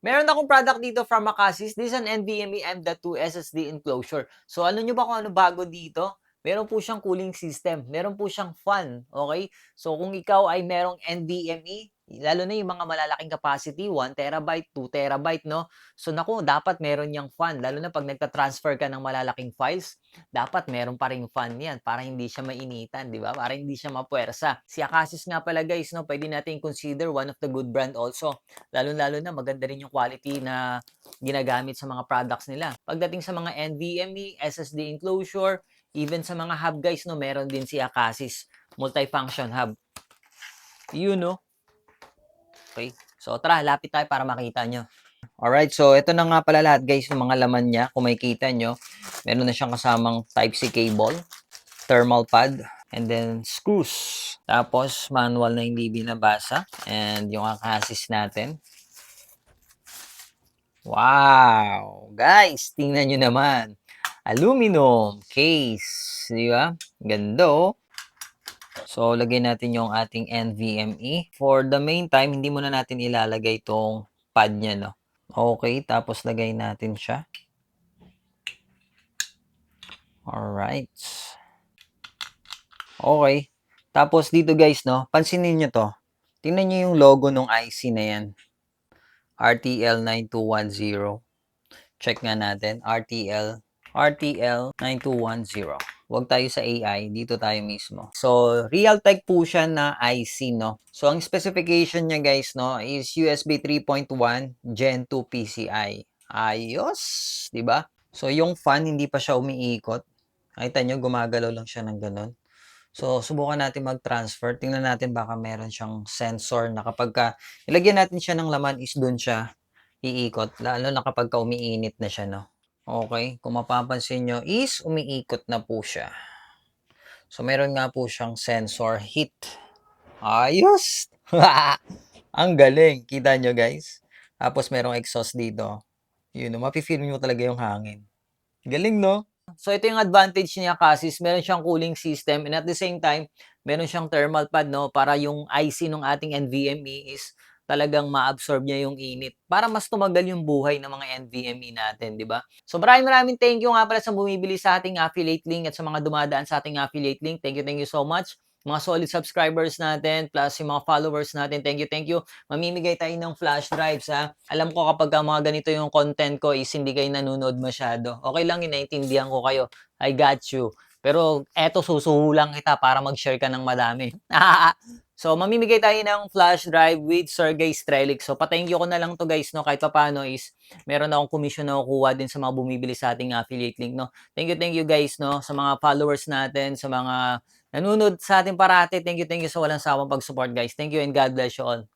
Meron akong product dito from Acasis. This is an NVMe M.2 SSD enclosure. So, alam nyo ba kung ano bago dito? Meron po siyang cooling system. Meron po siyang fan. Okay? So, kung ikaw ay merong NVMe, lalo na yung mga malalaking capacity, 1 terabyte, 2 terabyte, no? So, naku, dapat meron niyang fan. Lalo na pag nagta-transfer ka ng malalaking files, dapat meron pa ring fan yan para hindi siya mainitan, di ba? Para hindi siya mapuwersa. Si Acasis nga pala guys, no, pwede natin consider one of the good brand also. Lalo-lalo na maganda rin yung quality na ginagamit sa mga products nila. Pagdating sa mga NVMe, SSD enclosure, even sa mga hub guys, no, meron din si Acasis multifunction hub. Yun, no? Okay. So, tara, lapit tayo para makita nyo. Alright, so ito na nga pala lahat guys ng mga laman niya. Kung makikita nyo, meron na siyang kasamang Type-C cable, thermal pad, and then screws. Tapos, manual na hindi binabasa. And yung Acasis natin. Wow! Guys, tingnan nyo naman. Aluminum case. Di ba? Ganda oh. So, lagay natin yung ating NVMe. For the meantime, hindi muna natin ilalagay itong pad niya, no? Okay, tapos lagay natin siya. Alright. Okay. Tapos dito guys, no? Pansinin nyo to. Tingnan nyo yung logo ng IC na yan. RTL9210. Check nga natin. RTL9210. Huwag tayo sa AI. Dito tayo mismo. So, Realtek po siya na IC, no? So, ang specification niya, guys, no, is USB 3.1 Gen 2 PCI. Ayos! Diba? So, yung fan, hindi pa siya umiikot. Nakita nyo, gumagalaw lang siya ng ganun. So, subukan natin mag-transfer. Tingnan natin baka meron siyang sensor na kapag ilagyan natin siya ng laman is dun siya iikot. Lalo na kapag umiinit na siya, no? Okay. Kung mapapansin nyo is umiikot na po siya. So, meron nga po siyang sensor heat. Ayos! Ang galing. Kita nyo, guys? Tapos, merong exhaust dito. Yun, mapi-feel nyo talaga yung hangin. Galing, no? So, ito yung advantage niya Acasis. Meron siyang cooling system and at the same time, meron siyang thermal pad, no? Para yung IC ng ating NVMe is talagang ma-absorb niya yung init para mas tumagal yung buhay ng mga NVMe natin, di ba? So, maraming thank you nga pala sa bumibili sa ating affiliate link at sa mga dumadaan sa ating affiliate link. Thank you so much. Mga solid subscribers natin, plus yung mga followers natin. Thank you. Mamimigay tayo ng flash drives, ha. Alam ko kapag mga ganito yung content ko is hindi kayo nanonood masyado. Okay lang, inaintindihan ko kayo. I got you. Pero eto, susuhulang kita para mag-share ka ng madami. So, mamimigay tayo ng flash drive with Sergey Strelich. So, pa-thank you ko na lang to guys, no? Kahit pa paano is meron akong commission na kukuha din sa mga bumibili sa ating affiliate link, no? Thank you guys, no? Sa mga followers natin, sa mga nanonood sa atin parati. Thank you sa walang sawang pag-support guys. Thank you and God bless you all.